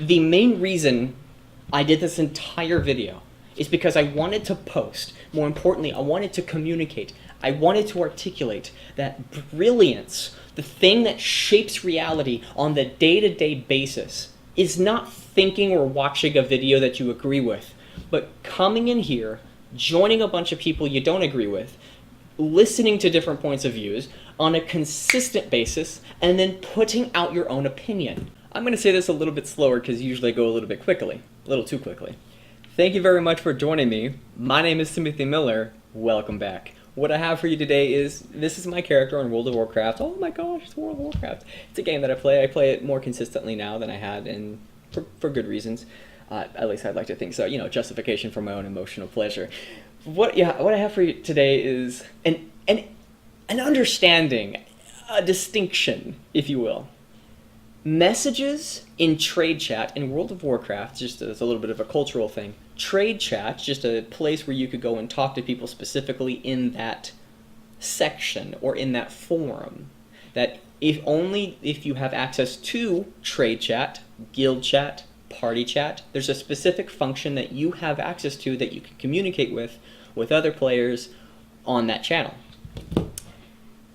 The main reason I did this entire video is because I wanted to post. More importantly, I wanted to communicate. I wanted to articulate that brilliance, the thing that shapes reality on the day-to-day basis, is not thinking or watching a video that you agree with, but coming in here, joining a bunch of people you don't agree with, listening to different points of views on a consistent basis, and then putting out your own opinion. I'm going to say this a little bit slower because usually I go a little bit quickly, a little too quickly. Thank you very much for joining me. My name is Timothy Miller. Welcome back. What I have for you today is, this is my character in World of Warcraft. Oh my gosh, it's World of Warcraft. It's a game that I play. I play it more consistently now than I had, and for good reasons. At least I'd like to think so. You know, justification for my own emotional pleasure. What I have for you today is an understanding, a distinction, if you will. Messages in trade chat in World of Warcraft, just as a little bit of a cultural thing. Trade chat, just a place where you could go and talk to people specifically in that section or in that forum. That if you have access to trade chat, guild chat, party chat, there's a specific function that you have access to that you can communicate with other players on that channel.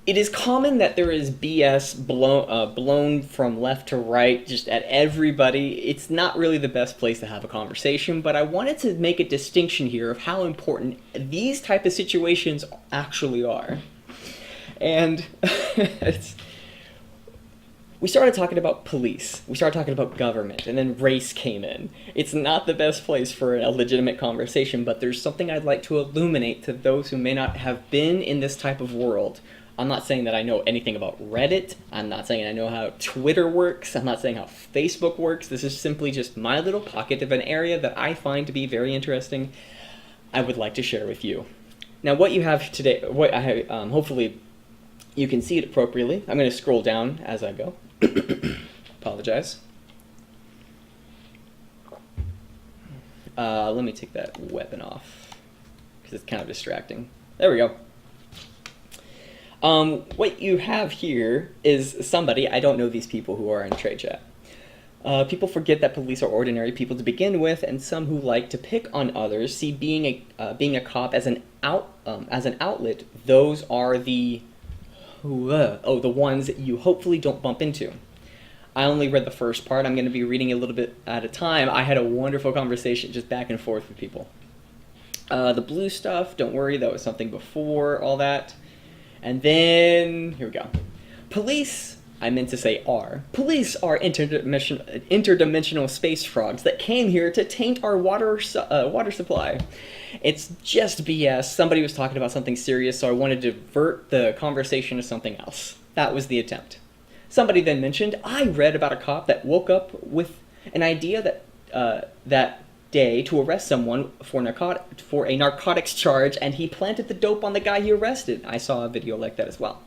It is common that there is BS blown from left to right, just at everybody. It's not really the best place to have a conversation, but I wanted to make a distinction here of how important these type of situations actually are. And we started talking about police, we started talking about government, and then race came in. It's not the best place for a legitimate conversation, but there's something I'd like to illuminate to those who may not have been in this type of world. I'm not saying that I know anything about Reddit. I'm not saying I know how Twitter works. I'm not saying how Facebook works. This is simply just my little pocket of an area that I find to be very interesting. I would like to share with you. Now, what you have today, hopefully you can see it appropriately. I'm going to scroll down as I go. Apologize. Let me take that weapon off because it's kind of distracting. There we go. What you have here is somebody, I don't know these people who are in trade chat. People forget that police are ordinary people to begin with, and some who like to pick on others see being a cop as an outlet. Those are the ones that you hopefully don't bump into. I only read the first part. I'm going to be reading a little bit at a time. I had a wonderful conversation just back and forth with people. The blue stuff, don't worry, that was something before all that. And then, here we go. Police, I meant to say are. Police are interdimensional space frogs that came here to taint our water supply. It's just BS. Somebody was talking about something serious, so I wanted to divert the conversation to something else. That was the attempt. Somebody then mentioned, I read about a cop that woke up with an idea that day to arrest someone for a narcotics charge, and he planted the dope on the guy he arrested. I saw a video like that as well.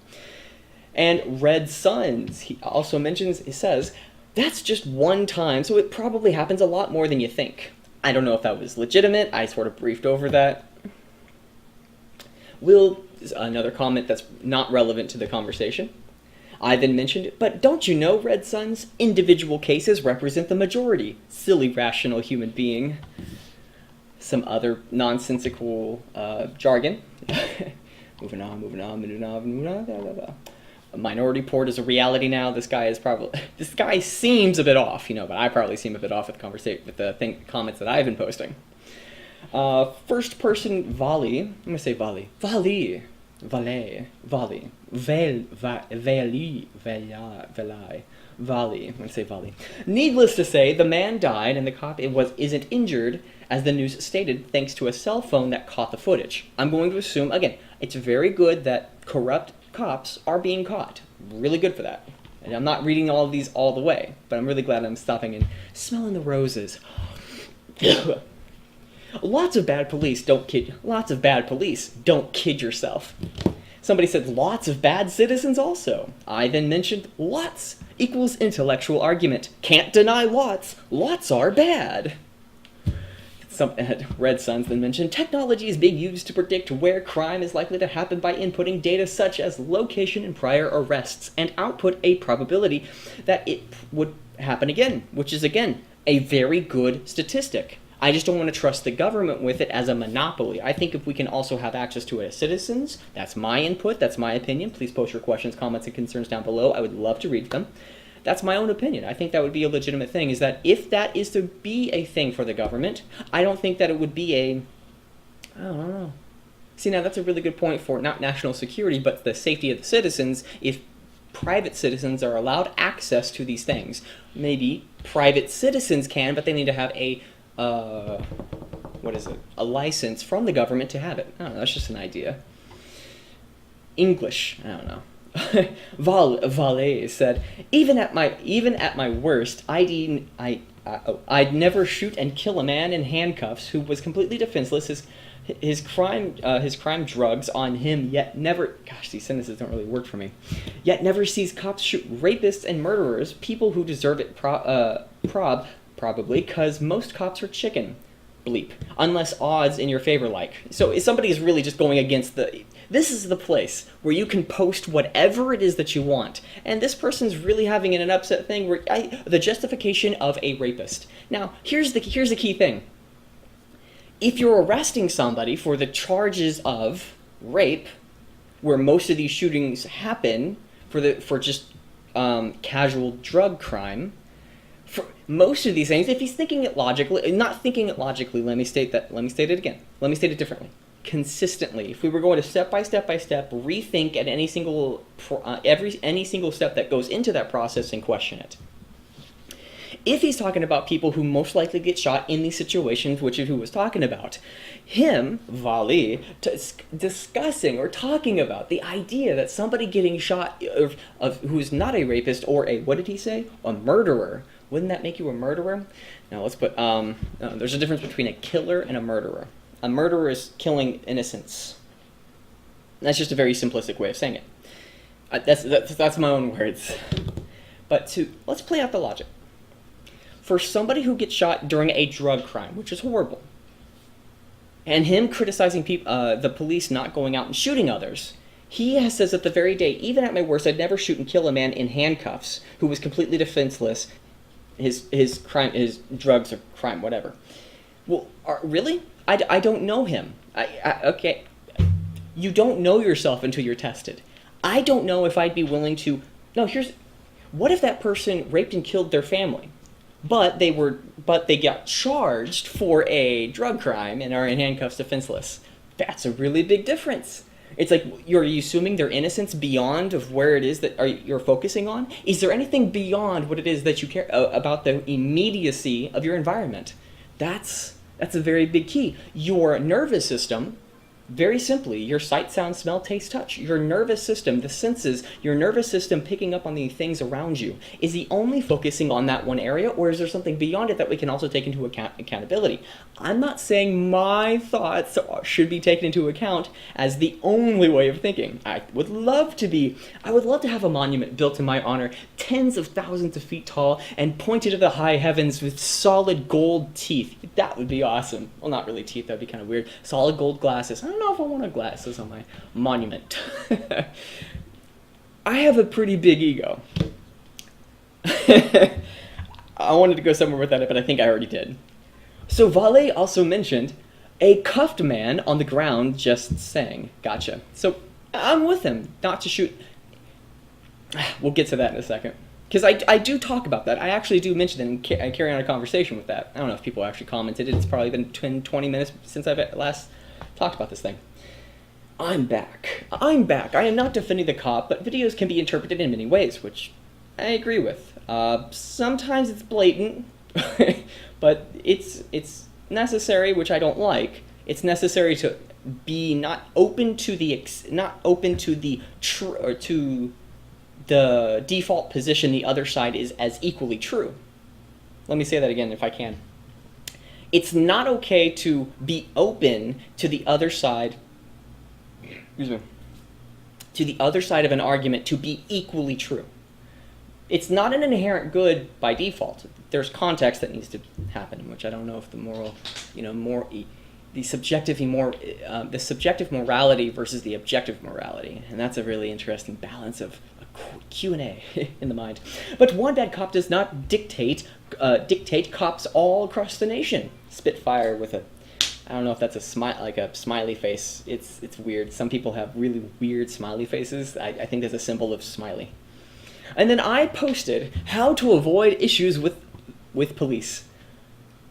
And Red Suns, he also mentions, he says, that's just one time, so it probably happens a lot more than you think. I don't know if that was legitimate. I sort of briefed over that. Will, another comment that's not relevant to the conversation. I then mentioned, but don't you know, Red Suns, individual cases represent the majority. Silly, rational human being. Some other nonsensical jargon. Moving on. Blah, blah, blah. A Minority Report is a reality now. This guy seems a bit off, but I probably seem a bit off with the comments that I've been posting. First person volley. I'm gonna say volley. Volley. Valet, volley, veli, volley. I'm gonna say volley. Needless to say, the man died, and the cop isn't injured, as the news stated, thanks to a cell phone that caught the footage. I'm going to assume again, it's very good that corrupt cops are being caught. Really good for that. And I'm not reading all of these all the way, but I'm really glad I'm stopping and smelling the roses. Lots of bad police don't kid yourself. Somebody said lots of bad citizens also. I then mentioned lots equals intellectual argument. Can't deny lots. Lots are bad. Red Suns then mentioned technology is being used to predict where crime is likely to happen by inputting data such as location and prior arrests, and output a probability that it would happen again, which is again a very good statistic. I just don't want to trust the government with it as a monopoly. I think if we can also have access to it as citizens, that's my input, that's my opinion. Please post your questions, comments, and concerns down below. I would love to read them. That's my own opinion. I think that would be a legitimate thing, is that if that is to be a thing for the government, I don't think that it would be a, I don't know. See, now that's a really good point for not national security, but the safety of the citizens. If private citizens are allowed access to these things, maybe private citizens can, but they need to have a a license from the government to have it. I don't know, that's just an idea. English, I don't know. Valet said, even at my worst, I'd never shoot and kill a man in handcuffs who was completely defenseless. His crime drugs on him, yet never. Gosh, these sentences don't really work for me. Yet never sees cops shoot rapists and murderers, people who deserve it. Probably, because most cops are chicken. Bleep. Unless odds in your favor, like. So if somebody is really just going against the... This is the place where you can post whatever it is that you want. And this person's really having an upset thing where the justification of a rapist. Now, here's the key thing. If you're arresting somebody for the charges of rape, where most of these shootings happen for just casual drug crime, for most of these things, if he's thinking it logically, not thinking it logically, let me state it again. Let me state it differently. Consistently, if we were going to step by step rethink at any single step that goes into that process and question it. If he's talking about people who most likely get shot in these situations, which is who was talking about, him, Vali, discussing or talking about the idea that somebody getting shot who's not a rapist or a, what did he say? A murderer. Wouldn't that make you a murderer? No, let's put, there's a difference between a killer and a murderer. A murderer is killing innocents. That's just a very simplistic way of saying it. That's my own words. But let's play out the logic. For somebody who gets shot during a drug crime, which is horrible, and him criticizing the police not going out and shooting others, he says at the very day, even at my worst, I'd never shoot and kill a man in handcuffs who was completely defenseless. His crime, his drugs or crime, whatever. Well, really? I don't know him. Okay. You don't know yourself until you're tested. I don't know if I'd be willing to... No, what if that person raped and killed their family, but they got charged for a drug crime and are in handcuffs defenseless? That's a really big difference. It's like, you're assuming their innocence beyond of where it is that you're focusing on? Is there anything beyond what it is that you care about the immediacy of your environment? That's a very big key. Your nervous system, very simply, your sight, sound, smell, taste, touch, your nervous system, the senses, your nervous system picking up on the things around you, is he only focusing on that one area, or is there something beyond it that we can also take into accountability? I'm not saying my thoughts should be taken into account as the only way of thinking. I would love to have a monument built in my honor, tens of thousands of feet tall, and pointed to the high heavens with solid gold teeth. That would be awesome. Well, not really teeth, that would be kind of weird. Solid gold glasses. I don't know if I want glasses on my monument. I have a pretty big ego. I wanted to go somewhere with that, but I think I already did. So Vale also mentioned a cuffed man on the ground just saying. Gotcha. So I'm with him not to shoot. We'll get to that in a second. Because I do talk about that. I actually do mention it and carry on a conversation with that. I don't know if people actually commented. It's probably been 20 minutes since I've last talked about this thing. I'm back. I am not defending the cop, but videos can be interpreted in many ways, which I agree with. Sometimes it's blatant, but it's necessary, which I don't like. It's necessary to be not open to the default position the other side is as equally true. Let me say that again if I can. It's not okay to be open to the other side, to the other side of an argument to be equally true. It's not an inherent good by default. There's context that needs to happen, which I don't know if the subjective morality versus the objective morality, and that's a really interesting balance of a Q&A in the mind. But one bad cop does not dictate cops all across the nation. Spitfire with a, I don't know if that's a smiley face. It's weird. Some people have really weird smiley faces. I think that's a symbol of smiley. And then I posted how to avoid issues with police.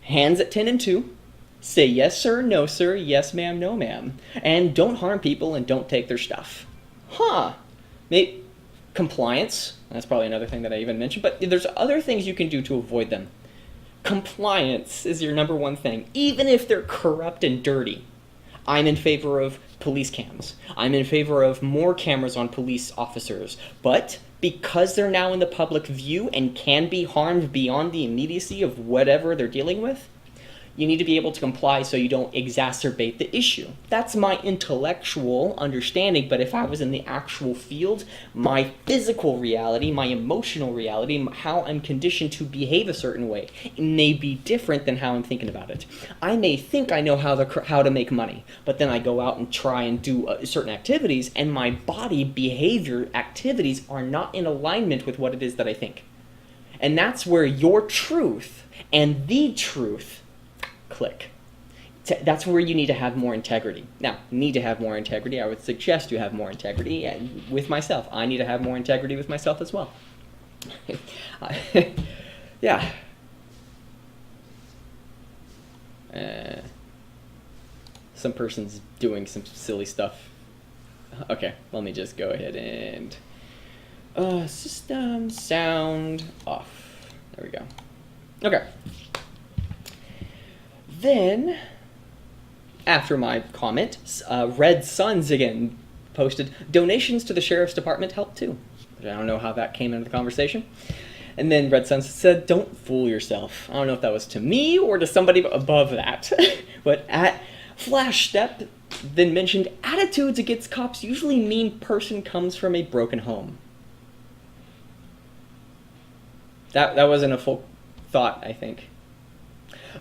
Hands at 10 and 2. Say yes sir, no sir, yes ma'am, no ma'am. And don't harm people and don't take their stuff. Maybe compliance. That's probably another thing that I even mentioned. But there's other things you can do to avoid them. Compliance is your number one thing, even if they're corrupt and dirty. I'm in favor of police cams. I'm in favor of more cameras on police officers. But because they're now in the public view and can be harmed beyond the immediacy of whatever they're dealing with, you need to be able to comply so you don't exacerbate the issue. That's my intellectual understanding, but if I was in the actual field, my physical reality, my emotional reality, how I'm conditioned to behave a certain way, may be different than how I'm thinking about it. I may think I know how to make money, but then I go out and try and do certain activities, and my body behavior activities are not in alignment with what it is that I think. And that's where your truth and the truth click. That's where you need to have more integrity. Now, need to have more integrity. I would suggest you have more integrity with myself. I need to have more integrity with myself as well. Yeah. Some person's doing some silly stuff. Okay, let me just go ahead and system sound off. There we go. Okay. Then, after my comment, Red Suns again posted, donations to the Sheriff's Department help too. I don't know how that came into the conversation. And then Red Suns said, don't fool yourself. I don't know if that was to me or to somebody above that. But at Flash Step then mentioned, attitudes against cops usually mean person comes from a broken home. That wasn't a full thought, I think.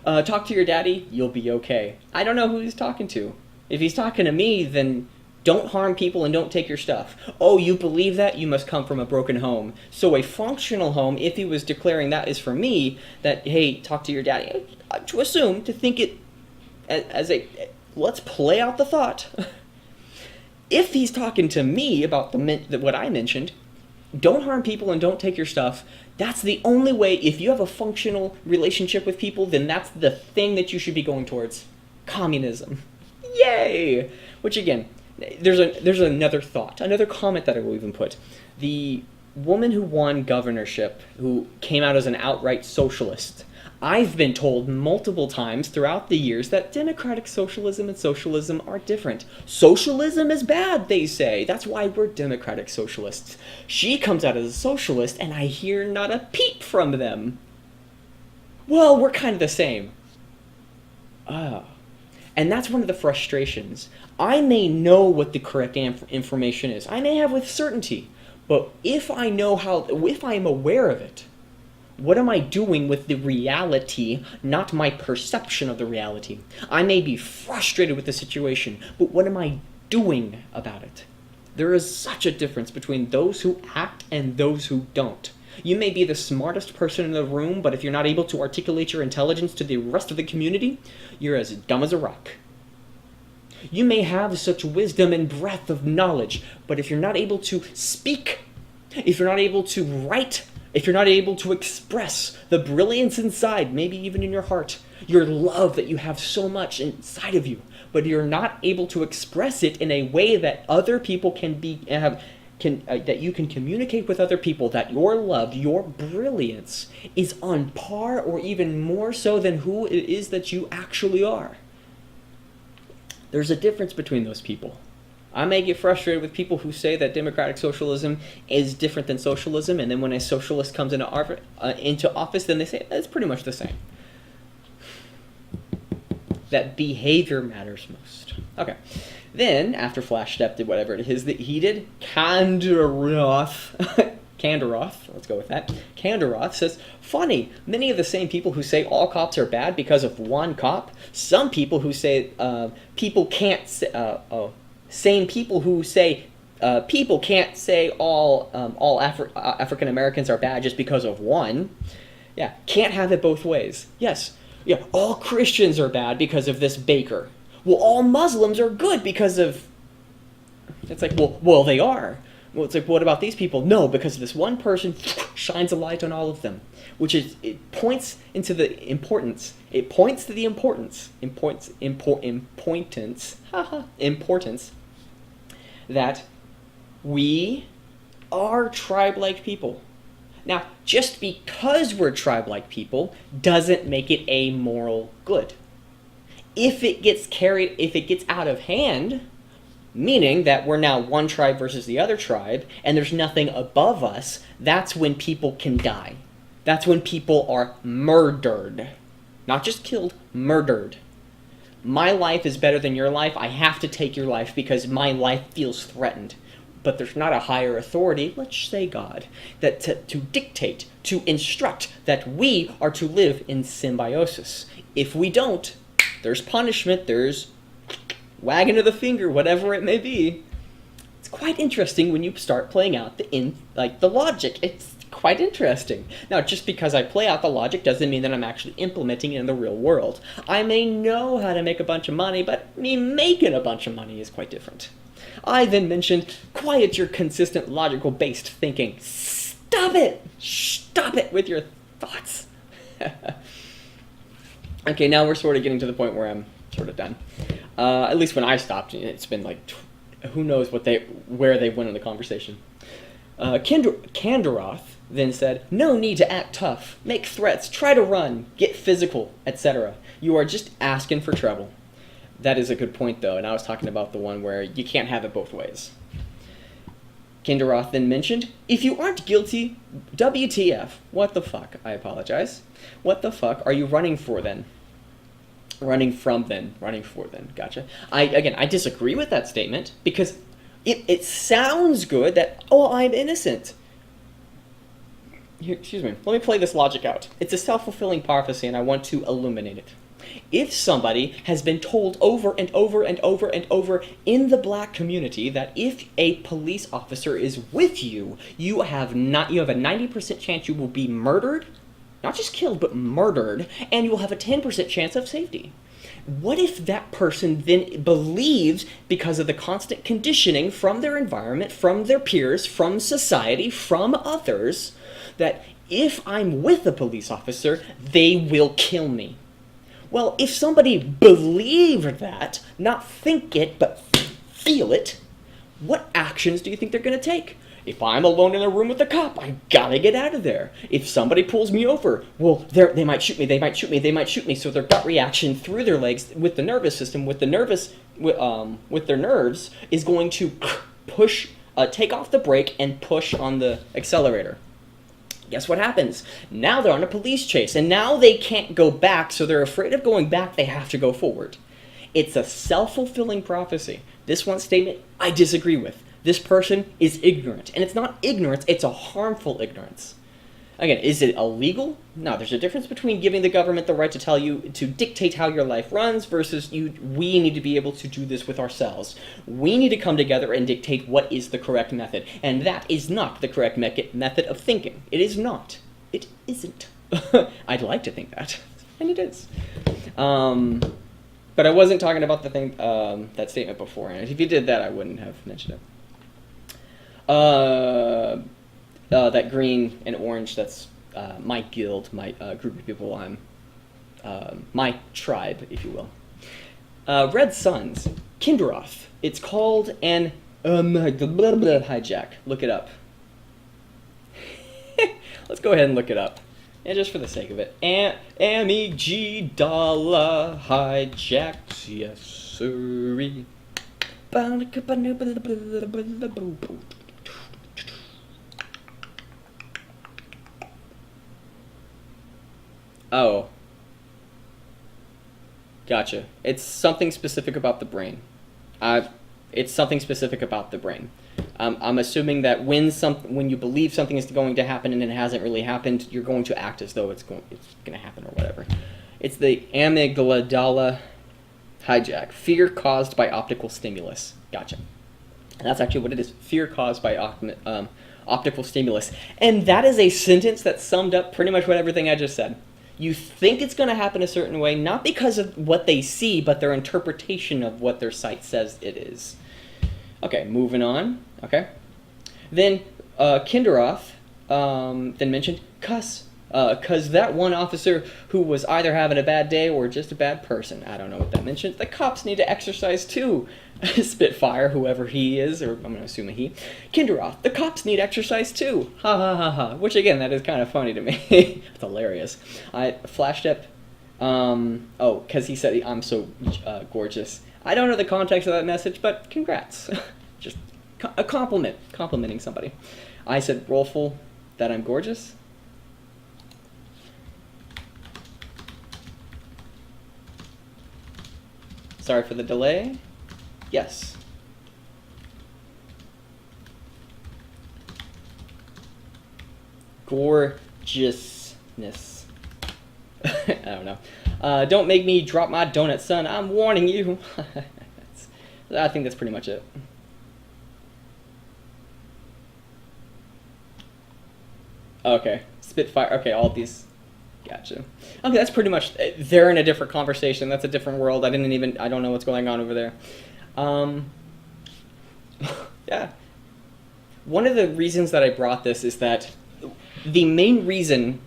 Talk to your daddy, you'll be okay. I don't know who he's talking to. If he's talking to me, then don't harm people and don't take your stuff. Oh, you believe that? You must come from a broken home. So a functional home, if he was declaring that is for me, that, hey, talk to your daddy, to assume, to think it as a, let's play out the thought. If he's talking to me about what I mentioned, don't harm people and don't take your stuff, that's the only way. If you have a functional relationship with people, then that's the thing that you should be going towards. Communism. Yay! Which again, there's another thought, another comment that I will even put. The woman who won governorship, who came out as an outright socialist, I've been told multiple times throughout the years that democratic socialism and socialism are different. Socialism is bad, they say. That's why we're democratic socialists. She comes out as a socialist, and I hear not a peep from them. Well, we're kind of the same. And that's one of the frustrations. I may know what the correct information is. I may have with certainty. But if I am aware of it, what am I doing with the reality, not my perception of the reality? I may be frustrated with the situation, but what am I doing about it? There is such a difference between those who act and those who don't. You may be the smartest person in the room, but if you're not able to articulate your intelligence to the rest of the community, you're as dumb as a rock. You may have such wisdom and breadth of knowledge, but if you're not able to speak, if you're not able to write, if you're not able to express the brilliance inside, maybe even in your heart, your love that you have so much inside of you, but you're not able to express it in a way that other people that you can communicate with other people that your love, your brilliance is on par or even more so than who it is that you actually are. There's a difference between those people. I may get frustrated with people who say that democratic socialism is different than socialism, and then when a socialist comes into office, then they say it's pretty much the same. That behavior matters most. Okay. Then, after Flash Step did whatever it is that he did, Kandaroth, let's go with that. Kandaroth says, funny, many of the same people who say all cops are bad because of one cop, some people who say same people who say people can't say all African Americans are bad just because of one. Yeah, can't have it both ways. Yes, yeah, all Christians are bad because of this baker. Well, all Muslims are good because of. It's like, well, they are. Well, it's like, what about these people? No, because this one person shines a light on all of them, which is, it points into the importance. It points to the importance that we are tribe-like people. Now, just because we're tribe-like people doesn't make it a moral good. If it gets out of hand, meaning that we're now one tribe versus the other tribe, and there's nothing above us, that's when people can die. That's when people are murdered. Not just killed, murdered. My life is better than your life. I have to take your life because my life feels threatened. But there's not a higher authority, let's say God, that to dictate, to instruct that we are to live in symbiosis. If we don't, there's punishment, there's wagging of the finger, whatever it may be. It's quite interesting when you start playing out the logic. It's quite interesting. Now, just because I play out the logic doesn't mean that I'm actually implementing it in the real world. I may know how to make a bunch of money, but me making a bunch of money is quite different. I then mentioned, quiet your consistent, logical-based thinking. Stop it! Stop it with your thoughts. Okay, now we're sort of getting to the point where I'm sort of done. At least when I stopped, it's been like, who knows where they went in the conversation. Kandaroth then said, no need to act tough, make threats, try to run, get physical, etc. You are just asking for trouble. That is a good point, though, and I was talking about the one where you can't have it both ways. Kandaroth then mentioned, if you aren't guilty, WTF. What the fuck? I apologize. What the fuck are you running for then? Running for then. Gotcha. I disagree with that statement because it sounds good that, oh, I'm innocent. Here, excuse me. Let me play this logic out. It's a self-fulfilling prophecy, and I want to illuminate it. If somebody has been told over and over and over and over in the black community that if a police officer is with you, you have a 90% chance you will be murdered, not just killed, but murdered, and you will have a 10% chance of safety. What if that person then believes, because of the constant conditioning from their environment, from their peers, from society, from others, that if I'm with a police officer, they will kill me? Well, if somebody believed that, not think it, but feel it, what actions do you think they're going to take? If I'm alone in a room with a cop, I gotta get out of there. If somebody pulls me over, well, they might shoot me. So their gut reaction through their legs, with the nervous system, with their nerves, is going to take off the brake and push on the accelerator. Guess what happens? Now they're on a police chase, and now they can't go back, so they're afraid of going back, they have to go forward. It's a self-fulfilling prophecy. This one statement, I disagree with. This person is ignorant, and it's not ignorance, it's a harmful ignorance. Again, is it illegal? No, there's a difference between giving the government the right to tell you, to dictate how your life runs, versus we need to be able to do this with ourselves. We need to come together and dictate what is the correct method, and that is not the correct method of thinking. It is not. It isn't. I'd like to think that, and it is. But I wasn't talking about the thing, that statement before, and if you did that, I wouldn't have mentioned it. That green and orange, that's my guild, my group of people, my tribe, if you will. Red Suns, Kinderoth. It's called an hijack. Look it up. Let's go ahead and look it up. And just for the sake of it. Amig Dollar hijacks, yes sirree. Oh. Gotcha. It's something specific about the brain. It's something specific about the brain. I'm assuming that when you believe something is going to happen and it hasn't really happened, you're going to act as though it's going to happen or whatever. It's the amygdala hijack. Fear caused by optical stimulus. Gotcha. And that's actually what it is. Fear caused by optical stimulus. And that is a sentence that summed up pretty much what everything I just said. You think it's going to happen a certain way, not because of what they see, but their interpretation of what their sight says it is. Okay, moving on. Okay. Then Kinderoth then mentioned cuss. Because that one officer who was either having a bad day or just a bad person. I don't know what that mentions. The cops need to exercise too. Spitfire, whoever he is, or I'm going to assume a he. Kinderoth, the cops need exercise too. Ha ha ha ha. Which again, that is kind of funny to me. It's hilarious. Flashtep. Because he said I'm so gorgeous. I don't know the context of that message, but congrats. Just a compliment. Complimenting somebody. I said, Rollful, that I'm gorgeous. Sorry for the delay. Yes. Gorgeousness. I don't know. Don't make me drop my donut, son. I'm warning you. I think that's pretty much it. Okay. Spitfire. Okay, all these. Gotcha. Okay, that's pretty much. They're in a different conversation. That's a different world. I don't know what's going on over there. Yeah. One of the reasons that I brought this is that the main reason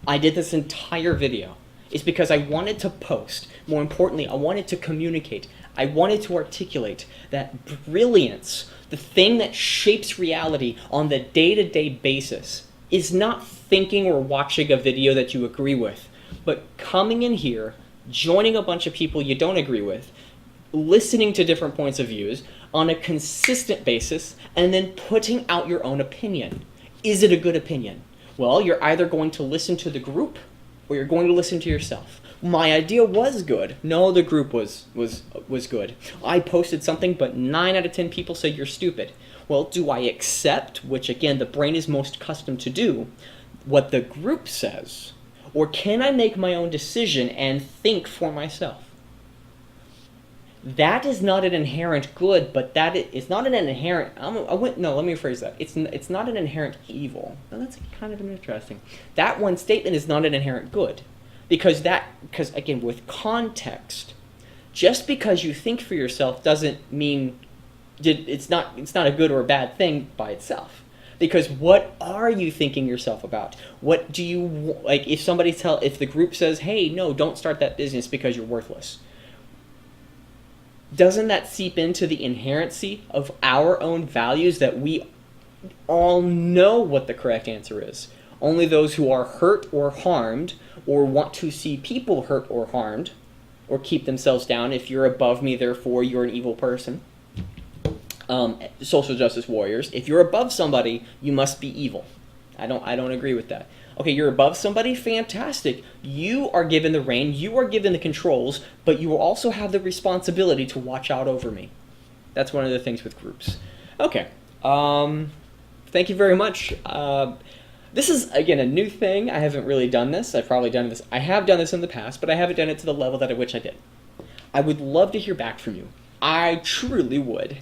I did this entire video is because I wanted to post. More importantly, I wanted to communicate. I wanted to articulate that brilliance, the thing that shapes reality on the day-to-day basis, is not thinking or watching a video that you agree with, but coming in here, joining a bunch of people you don't agree with, listening to different points of views on a consistent basis, and then putting out your own opinion. Is it a good opinion? Well, you're either going to listen to the group or you're going to listen to yourself. My idea was good. No, the group was good. I posted something, but 9 out of 10 people said you're stupid. Well, do I accept, which again the brain is most accustomed to do, what the group says? Or can I make my own decision and think for myself? That is not an inherent good, but it's not an inherent, no, let me rephrase that. It's not an inherent evil. Now that's kind of interesting. That one statement is not an inherent good. Because again, with context, just because you think for yourself doesn't mean it's not a good or a bad thing by itself. Because what are you thinking yourself about? What do you like? If the group says, "Hey, no, don't start that business because you're worthless," doesn't that seep into the inherency of our own values that we all know what the correct answer is? Only those who are hurt or harmed or want to see people hurt or harmed or keep themselves down. If you're above me, therefore you're an evil person. Social justice warriors. If you're above somebody, you must be evil. I don't agree with that. Okay, you're above somebody, fantastic. You are given the reign, you are given the controls, but you will also have the responsibility to watch out over me. That's one of the things with groups. Okay. Thank you very much. This is, again, a new thing. I haven't really done this. I have done this in the past, but I haven't done it to the level at which I did. I would love to hear back from you. I truly would.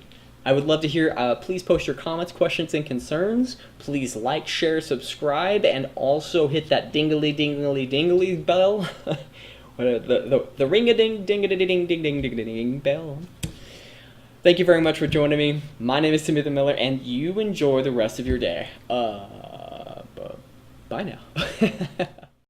I would love to hear, please post your comments, questions, and concerns. Please like, share, subscribe, and also hit that dingly bell. the ring-a-ding-ding-a-ding-ding-ding-ding-ding bell. Thank you very much for joining me. My name is Timothy Miller, and you enjoy the rest of your day. Bye now.